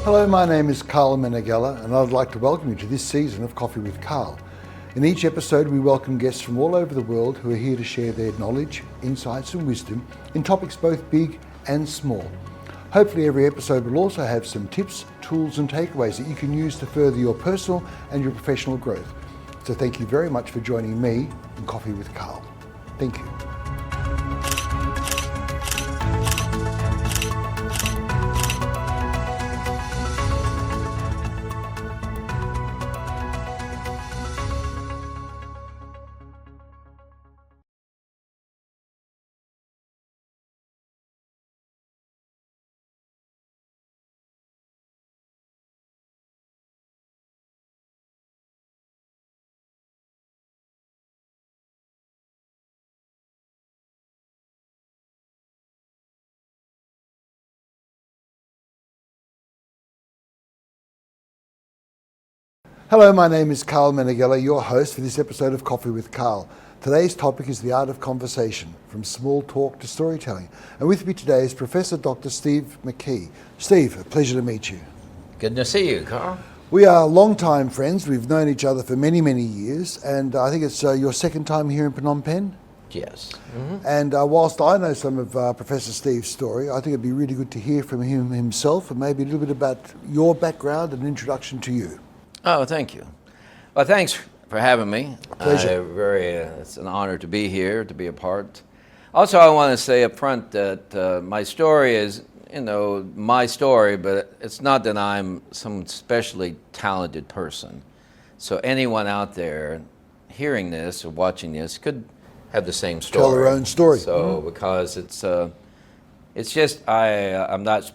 Hello, my name is Karl Meneghella, and I'd like to welcome you to this season of Coffee with Karl. In each episode, we welcome guests from all over the world who are here to share their knowledge, insights and wisdom in topics both big and small. Hopefully every episode will also have some tips, tools and takeaways that you can use to further your personal and your professional growth. So thank you very much for joining me in Coffee with Karl. Thank you. Hello, my name is Karl Meneghella, your host for this episode of Coffee with Karl. Today's topic is the art of conversation, from small talk to storytelling. And with me today is Professor Dr. Steve McKee. Steve, a pleasure to meet you. Good to see you, Karl. We are longtime friends. We've known each other for many, many years. And I think it's your second time here in Phnom Penh? Yes. Mm-hmm. And whilst I know some of Professor Steve's story, I think it'd be really good to hear from him himself and maybe a little bit about your background and an introduction to you. Oh, thank you. Well, thanks for having me. Pleasure. It's an honor to be here, to be a part. Also, I want to say up front that my story is, my story, but it's not that I'm some especially talented person. So anyone out there hearing this or watching this could have the same story. Tell their own story. So, because it's just I'm not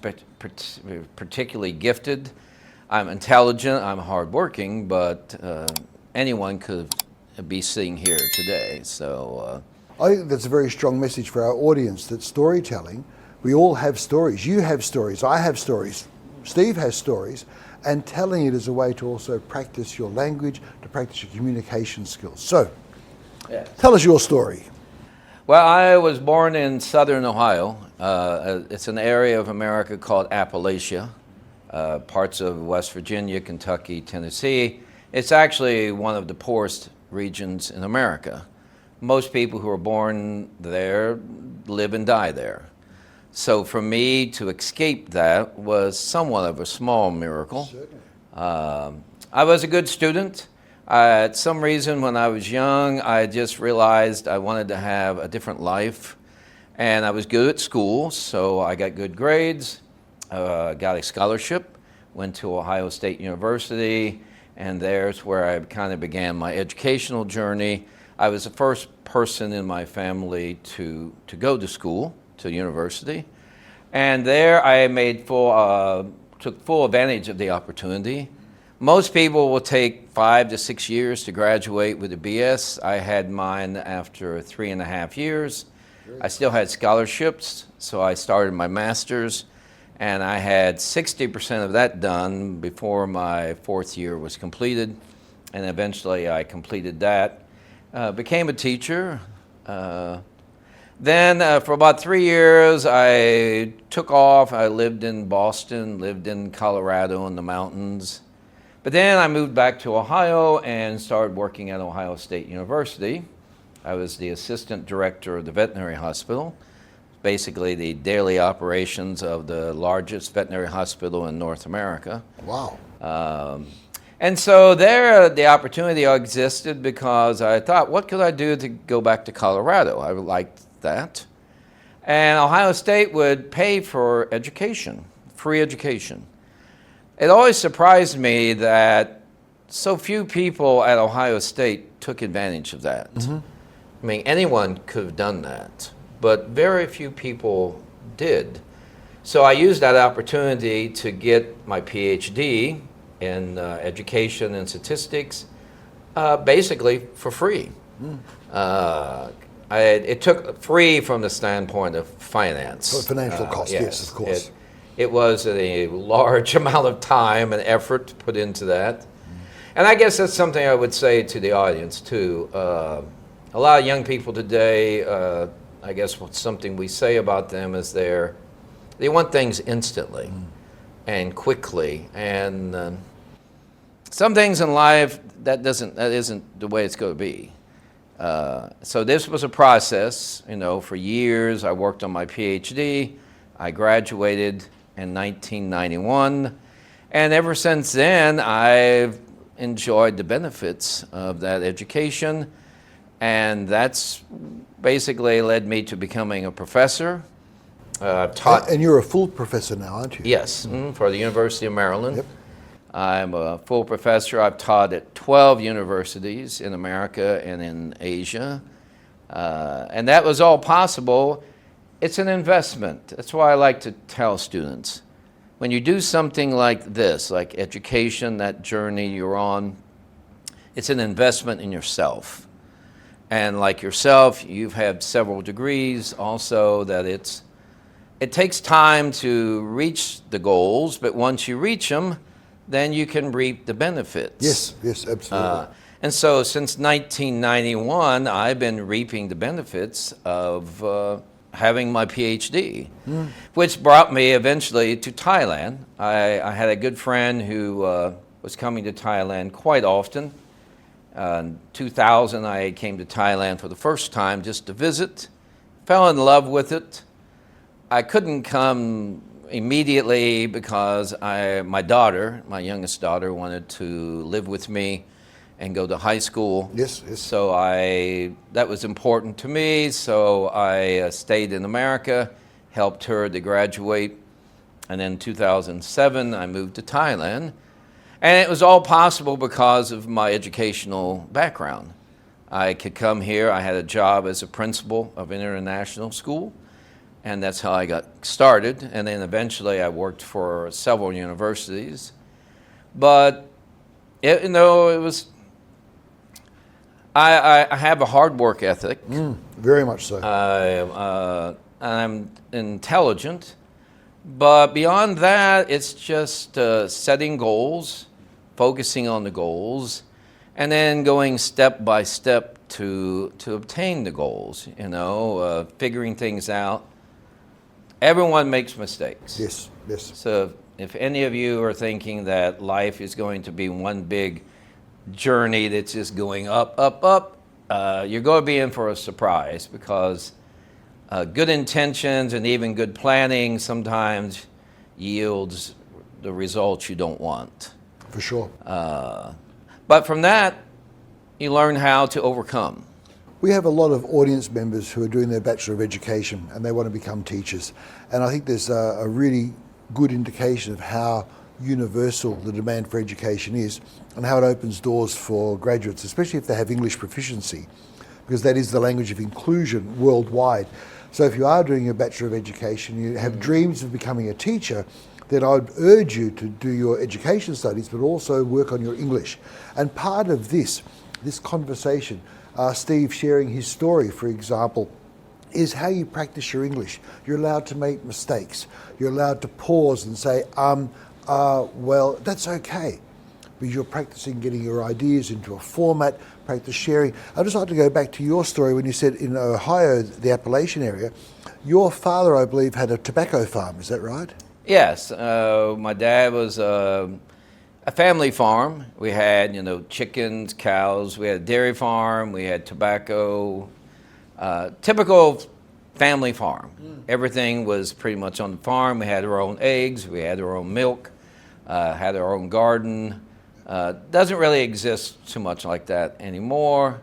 particularly gifted. I'm intelligent, I'm hardworking, but anyone could be sitting here today. So I think that's a very strong message for our audience, that storytelling, we all have stories. You have stories, I have stories, Steve has stories, and telling it is a way to also practice your language, to practice your communication skills. So, yes. Tell us your story. Well, I was born in southern Ohio. It's an area of America called Appalachia. Parts of West Virginia, Kentucky, Tennessee. It's actually one of the poorest regions in America. Most people who are born there live and die there. So for me to escape that was somewhat of a small miracle. I was a good student. At some reason when I was young, I just realized I wanted to have a different life. And I was good at school, so I got good grades. Got a scholarship, went to Ohio State University, and there's where I kind of began my educational journey. I was the first person in my family to go to school, to university, and there I took full advantage of the opportunity. Most people will take 5 to 6 years to graduate with a BS. I had mine after 3.5 years. I still had scholarships, so I started my master's. And I had 60% of that done before my 4th year was completed. And eventually I completed that. Became a teacher. Then for about 3 years I took off. I lived in Boston, lived in Colorado in the mountains. But then I moved back to Ohio and started working at Ohio State University. I was the assistant director of the veterinary hospital. Basically the daily operations of the largest veterinary hospital in North America. Wow. And so there the opportunity existed because I thought, what could I do to go back to Colorado? I liked that. And Ohio State would pay for education, free education. It always surprised me that so few people at Ohio State took advantage of that. Mm-hmm. I mean, anyone could have done that, but very few people did. So I used that opportunity to get my PhD in education and statistics, basically for free. It took free from the standpoint of finance. For financial cost, yes, of course. It was a large amount of time and effort to put into that. And I guess that's something I would say to the audience too. A lot of young people today, I guess something we say about them is they want things instantly. and quickly. And some things in life that isn't the way it's going to be. So this was a process. For years I worked on my PhD. I graduated in 1991, and ever since then I've enjoyed the benefits of that education, and that's basically led me to becoming a professor. I've taught. And you're a full professor now, aren't you? Yes, for the University of Maryland. Yep. I'm a full professor. I've taught at 12 universities in America and in Asia. And that was all possible. It's an investment. That's why I like to tell students, when you do something like this, like education, that journey you're on, it's an investment in yourself. And like yourself, you've had several degrees also, that it takes time to reach the goals, but once you reach them, then you can reap the benefits. Yes, absolutely. And so since 1991, I've been reaping the benefits of having my PhD, which brought me eventually to Thailand. I had a good friend who was coming to Thailand quite often. In 2000, I came to Thailand for the first time just to visit, fell in love with it. I couldn't come immediately because my youngest daughter, wanted to live with me and go to high school. Yes. So that was important to me. So I stayed in America, helped her to graduate, and then in 2007 I moved to Thailand. And it was all possible because of my educational background. I could come here. I had a job as a principal of an international school, and that's how I got started. And then eventually I worked for several universities. But it was. I have a hard work ethic. Very much so. I'm intelligent, but beyond that, it's just setting goals, focusing on the goals, and then going step by step to obtain the goals. Figuring things out. Everyone makes mistakes. Yes. So if any of you are thinking that life is going to be one big journey that's just going up, you're going to be in for a surprise, because good intentions and even good planning sometimes yields the results you don't want. For sure. But from that, you learn how to overcome. We have a lot of audience members who are doing their Bachelor of Education and they want to become teachers. And I think there's a really good indication of how universal the demand for education is and how it opens doors for graduates, especially if they have English proficiency, because that is the language of inclusion worldwide. So if you are doing a Bachelor of Education, you have dreams of becoming a teacher, then I would urge you to do your education studies, but also work on your English. And part of this conversation, Steve sharing his story, for example, is how you practice your English. You're allowed to make mistakes. You're allowed to pause and say, well, that's okay. Because you're practicing getting your ideas into a format, practice sharing. I'd just like to go back to your story when you said in Ohio, the Appalachian area, your father, I believe, had a tobacco farm. Is that right? Yes. My dad was a family farm. We had, chickens, cows. We had a dairy farm. We had tobacco. Typical family farm. Everything was pretty much on the farm. We had our own eggs. We had our own milk. Had our own garden. Doesn't really exist too much like that anymore.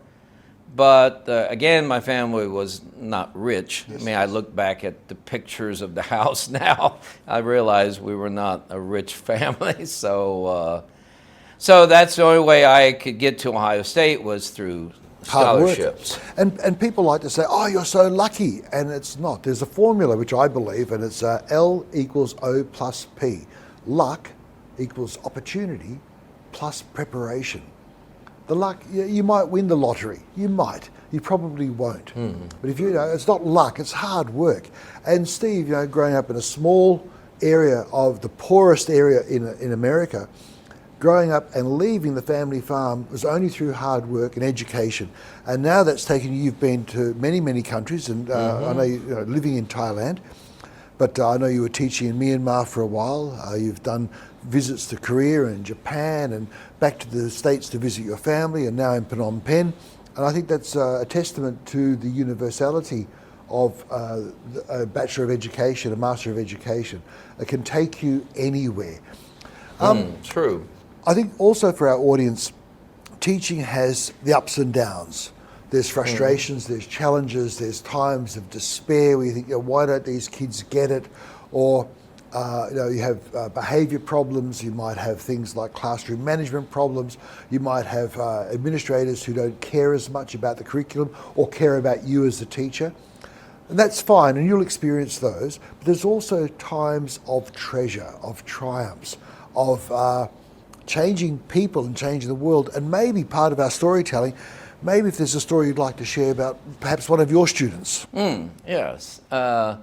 But again, my family was not rich. Yes. I mean, I look back at the pictures of the house now. I realize we were not a rich family. So that's the only way I could get to Ohio State, was through scholarships. And people like to say, oh, you're so lucky. And it's not. There's a formula, which I believe, and it's L equals O plus P. Luck equals opportunity plus preparation. The luck, you might win the lottery. You might. You probably won't. But if it's not luck, it's hard work. And Steve, growing up in a small area of the poorest area in America, growing up and leaving the family farm was only through hard work and education. And now that's taken you've been to many, many countries, and I know you're living in Thailand. but I know you were teaching in Myanmar for a while. You've done visits to Korea and Japan and back to the States to visit your family, and now in Phnom Penh. And I think that's a testament to the universality of a Bachelor of Education, a Master of Education. It can take you anywhere. True. I think also for our audience, teaching has the ups and downs. There's frustrations, there's challenges, there's times of despair where you think, why don't these kids get it? Or you have behaviour problems, you might have things like classroom management problems, you might have administrators who don't care as much about the curriculum or care about you as a teacher. And that's fine, and you'll experience those. But there's also times of treasure, of triumphs, of changing people and changing the world. And maybe part of our storytelling, maybe if there's a story you'd like to share about perhaps one of your students. Yes. Well,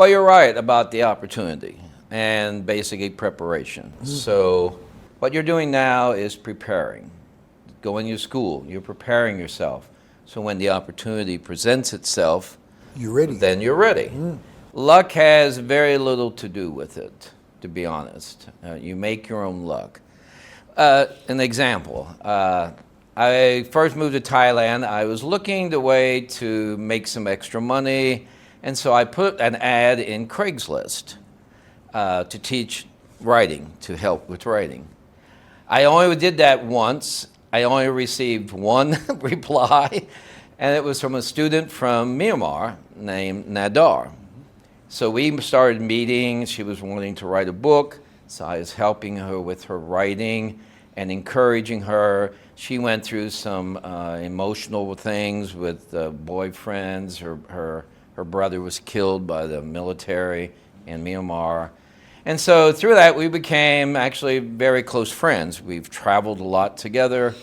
you're right about the opportunity and basically preparation. So what you're doing now is preparing. Going to school, you're preparing yourself. So when the opportunity presents itself, you're ready. Then you're ready. Luck has very little to do with it, to be honest. You make your own luck. An example. I first moved to Thailand. I was looking the way to make some extra money, and so I put an ad in Craigslist to teach writing, to help with writing. I only did that once. I only received one reply, and it was from a student from Myanmar named Nadar. So we started meeting. She was wanting to write a book, so I was helping her with her writing and encouraging her. She went through some emotional things with boyfriends. Her brother was killed by the military in Myanmar. And so through that, we became actually very close friends. We've traveled a lot together.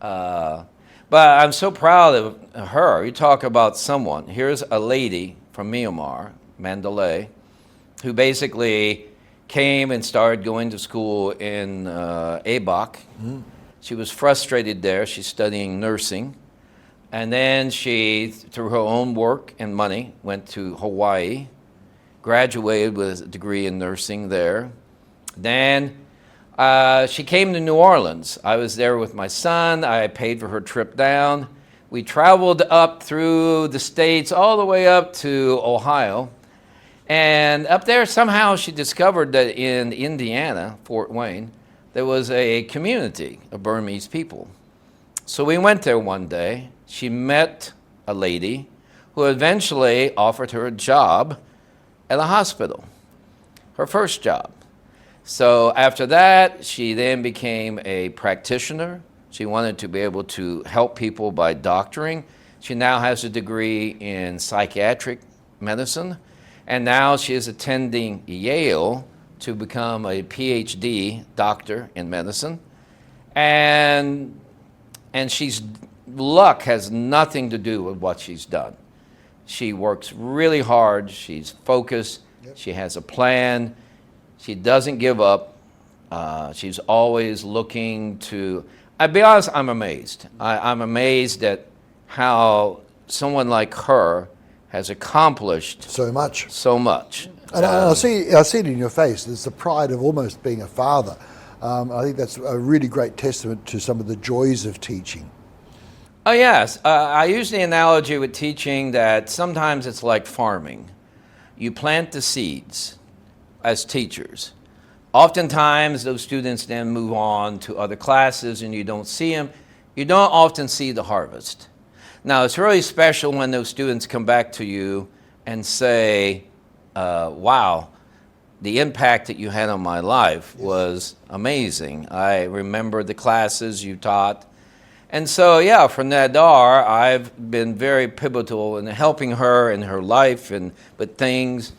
But I'm so proud of her. You talk about someone. Here's a lady from Myanmar, Mandalay, who basically came and started going to school in ABOC. She was frustrated there. She's studying nursing. And then she, through her own work and money, went to Hawaii, graduated with a degree in nursing there. Then she came to New Orleans. I was there with my son. I paid for her trip down. We traveled up through the States all the way up to Ohio. And up there, somehow she discovered that in Indiana, Fort Wayne, there was a community of Burmese people. So we went there one day. She met a lady who eventually offered her a job at a hospital, her first job. So after that, she then became a practitioner. She wanted to be able to help people by doctoring. She now has a degree in psychiatric medicine, and now she is attending Yale to become a PhD doctor in medicine. And she's luck has nothing to do with what she's done. She works really hard. She's focused. She has a plan. She doesn't give up. She's always looking to... I'll be honest, I'm amazed. I'm amazed at how someone like her has accomplished so much. And I see it in your face. There's the pride of almost being a father. I think that's a really great testament to some of the joys of teaching. Oh, yes. I use the analogy with teaching that sometimes it's like farming. You plant the seeds as teachers. Oftentimes, those students then move on to other classes and you don't see them. You don't often see the harvest. Now, it's really special when those students come back to you and say, wow, the impact that you had on my life was amazing. I remember the classes you taught. And so, yeah, for Nadar, I've been very pivotal in helping her in her life and with things.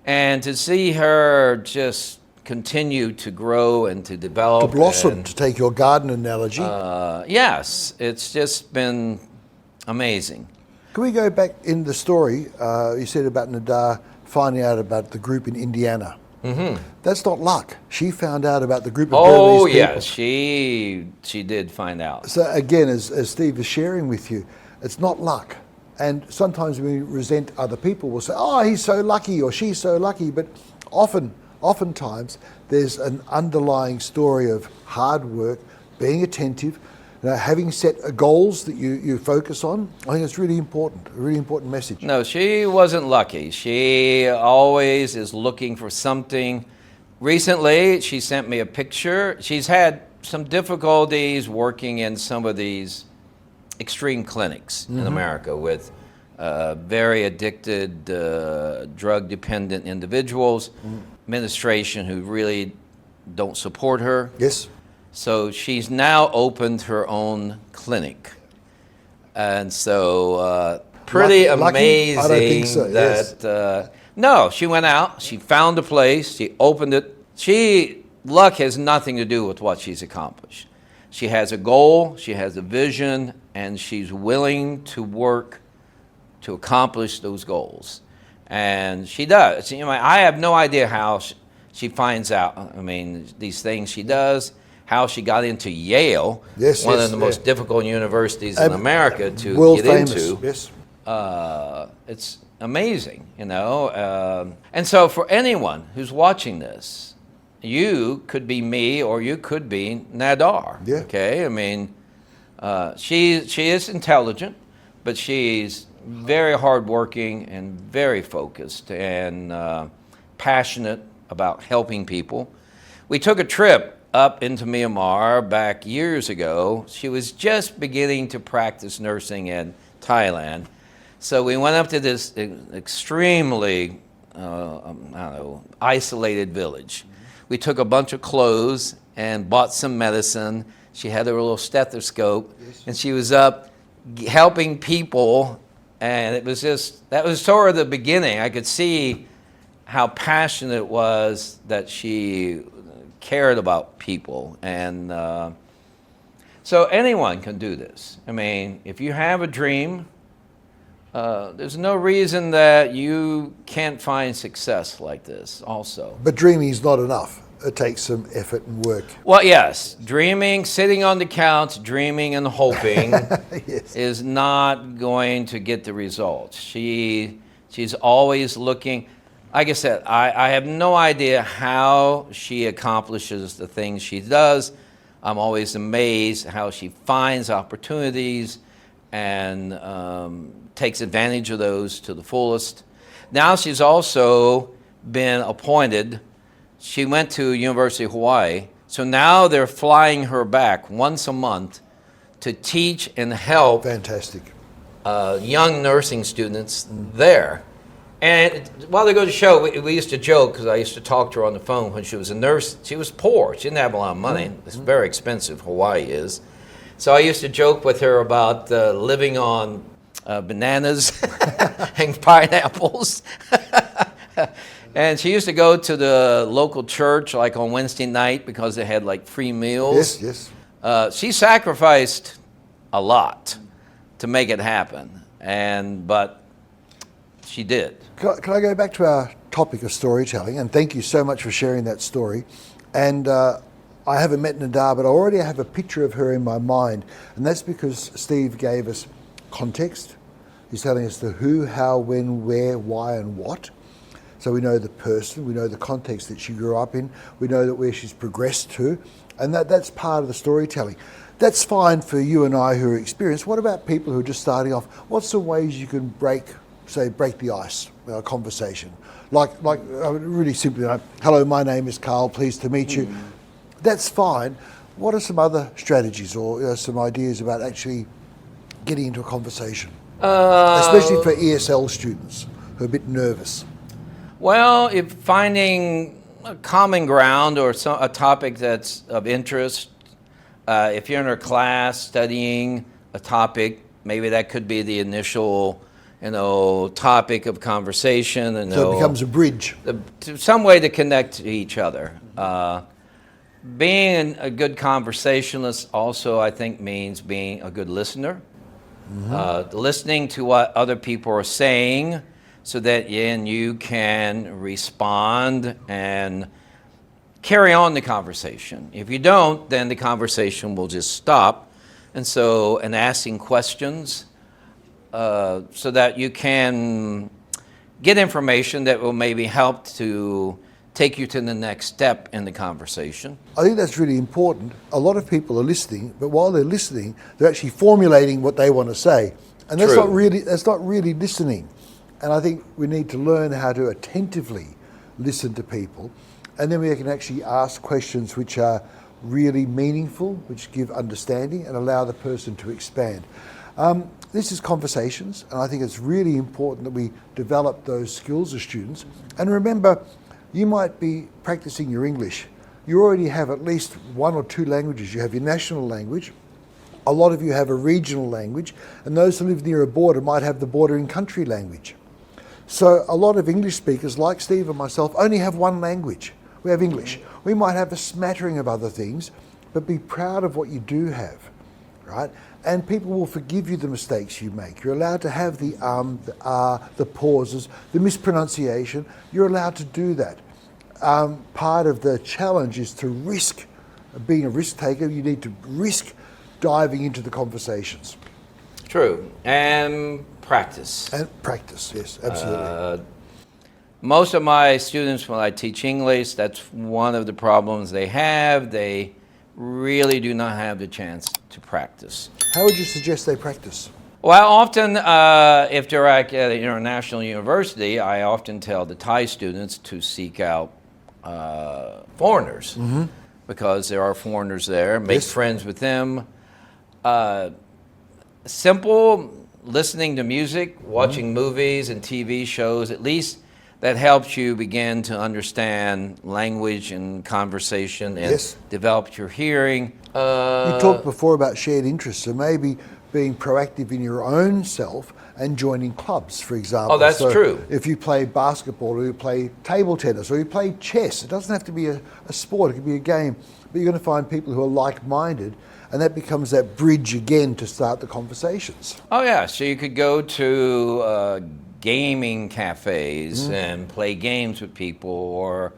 And to see her just continue to grow and to develop. To blossom, to take your garden analogy. Yes, it's just been amazing. Can we go back in the story? You said about Nadar finding out about the group in Indiana. Mm-hmm. That's not luck. She found out about the group of Burmese people. Yes, she did find out. So again, as Steve is sharing with you, it's not luck. And sometimes we resent other people. We'll say, oh, he's so lucky or she's so lucky. But oftentimes there's an underlying story of hard work, being attentive, having set goals that you focus on. I think it's really important, a really important message. No, she wasn't lucky. She always is looking for something. Recently, she sent me a picture. She's had some difficulties working in some of these extreme clinics in America with very addicted, drug-dependent individuals, administration who really don't support her. Yes. So she's now opened her own clinic. And so pretty amazing I don't think so, that, no, she went out, she found a place, she opened it. Luck has nothing to do with what she's accomplished. She has a goal, she has a vision, and she's willing to work to accomplish those goals. And she does. You know, I have no idea how she finds out, I mean, these things she does, how she got into Yale, one of the most difficult universities in America to world get famous. into. Yes. It's amazing, you know. And so for anyone who's watching this, you could be me or you could be Nadar. Yeah. Okay, I mean, she is intelligent, but she's very hardworking and very focused and passionate about helping people. We took a trip up into Myanmar back years ago. She was just beginning to practice nursing in Thailand. So we went up to this extremely, isolated village. We took a bunch of clothes and bought some medicine. She had her little stethoscope, and she was up helping people. And it was that was sort of the beginning. I could see how passionate it was that she cared about people. And so anyone can do this. I mean, if you have a dream, there's no reason that you can't find success like this also. But dreaming is not enough. It takes some effort and work. Well, yes, dreaming, sitting on the couch, dreaming and hoping is not going to get the results. She's always looking. Like I said, I have no idea how she accomplishes the things she does. I'm always amazed how she finds opportunities and takes advantage of those to the fullest. Now she's also been appointed. She went to University of Hawaii, so now they're flying her back once a month to teach and help young nursing students there. And while they go to show, we used to joke, because I used to talk to her on the phone when she was a nurse. She was poor. She didn't have a lot of money. It's very expensive, Hawaii is. So I used to joke with her about living on bananas and pineapples. And she used to go to the local church like on Wednesday night because they had like free meals. Yes. She sacrificed a lot to make it happen, but she did. Can I go back to our topic of storytelling? And thank you so much for sharing that story. And I haven't met Nadar, but I already have a picture of her in my mind. And that's because Steve gave us context. He's telling us the who, how, when, where, why, and what. So we know the person, we know the context that she grew up in, we know that where she's progressed to, and that's part of the storytelling. That's fine for you and I who are experienced. What about people who are just starting off? What's some ways you can break the ice, conversation? Like really simply, hello, my name is Karl, pleased to meet you. That's fine. What are some other strategies or some ideas about actually getting into a conversation? Especially for ESL students who are a bit nervous. Well, if finding a common ground or a topic that's of interest, if you're in a class studying a topic, maybe that could be the initial, topic of conversation. And so it becomes a bridge. Some way to connect to each other. Being a good conversationalist also, I think, means being a good listener. Listening to what other people are saying, so that you can respond and carry on the conversation. If you don't, then the conversation will just stop. And asking questions, so that you can get information that will maybe help to take you to the next step in the conversation. I think that's really important. A lot of people are listening, but while they're listening, they're actually formulating what they want to say. And that's True. that's not really listening. And I think we need to learn how to attentively listen to people. And then we can actually ask questions which are really meaningful, which give understanding and allow the person to expand. This is conversations, and I think it's really important that we develop those skills as students. And remember, you might be practicing your English. You already have at least one or two languages. You have your national language. A lot of you have a regional language, and those who live near a border might have the bordering country language. So a lot of English speakers, like Steve and myself, only have one language. We have English. We might have a smattering of other things, but be proud of what you do have, right? And people will forgive you the mistakes you make. You're allowed to have the the pauses, the mispronunciation. You're allowed to do that. Part of the challenge is to risk being a risk taker. You need to risk diving into the conversations. True. And practice. And practice, yes, absolutely. Most of my students, when I teach English, that's one of the problems they have. They really do not have the chance to practice. How would you suggest they practice? Well, often, if they're at an international university, I often tell the Thai students to seek out foreigners, because there are foreigners there. Make friends with them. Simple listening to music, watching movies and TV shows, at least that helps you begin to understand language and conversation and develop your hearing. You talked before about shared interests, so maybe being proactive in your own self and joining clubs, for example. Oh, that's true. If you play basketball or you play table tennis or you play chess, it doesn't have to be a sport, it could be a game, but you're going to find people who are like-minded, and that becomes that bridge again to start the conversations. Oh yeah, so you could go to gaming cafes and play games with people, or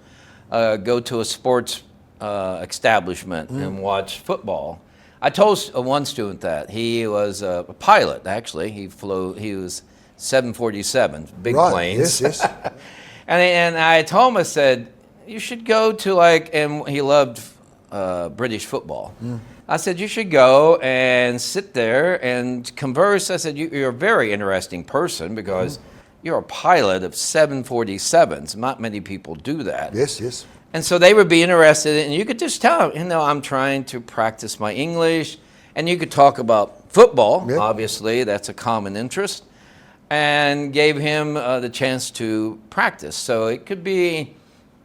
go to a sports establishment and watch football. I told one student that. He was a pilot, actually. He was 747, big planes. Yes. and I told him, I said, you should go to and he loved British football. I said, you should go and sit there and converse. I said, you're a very interesting person, because you're a pilot of 747s. Not many people do that. Yes. And so they would be interested, and you could just tell them, I'm trying to practice my English. And you could talk about football, obviously, that's a common interest, and gave him the chance to practice. So it could be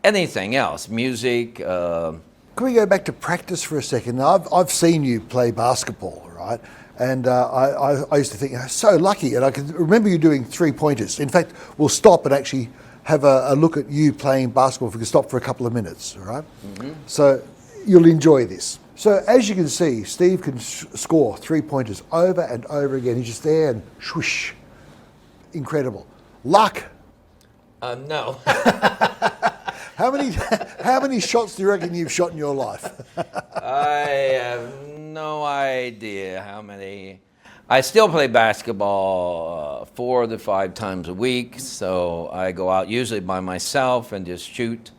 anything else, music. Can we go back to practice for a second? Now, I've seen you play basketball, right? And I used to think, I'm so lucky. And I can remember you doing three-pointers. In fact, we'll stop and actually have a look at you playing basketball if we can stop for a couple of minutes, all right? So you'll enjoy this. So as you can see, Steve can score three-pointers over and over again. He's just there and swoosh. Incredible. Luck. No. How many shots do you reckon you've shot in your life? I have no idea how many. I still play basketball 4 to 5 times a week, so I go out usually by myself and just shoot.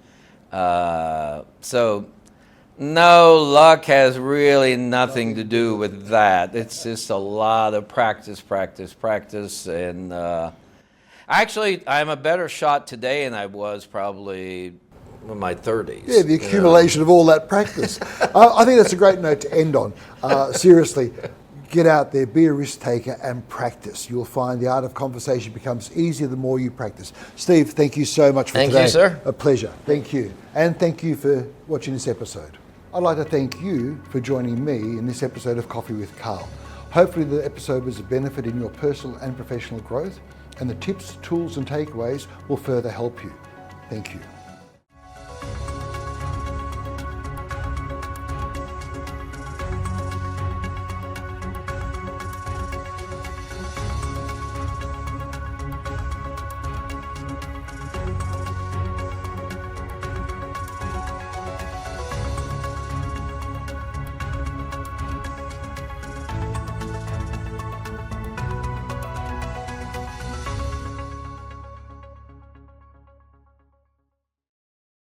So no, luck has really nothing to do with that. It's just a lot of practice, and actually, I'm a better shot today than I was probably in my 30s. Yeah, the accumulation of all that practice. I think that's a great note to end on. Seriously, get out there, be a risk taker, and practice. You'll find the art of conversation becomes easier the more you practice. Steve, thank you so much for today. Thank you, sir. A pleasure. Thank you. And thank you for watching this episode. I'd like to thank you for joining me in this episode of Coffee with Karl. Hopefully the episode was a benefit in your personal and professional growth, and the tips, tools, and takeaways will further help you. Thank you.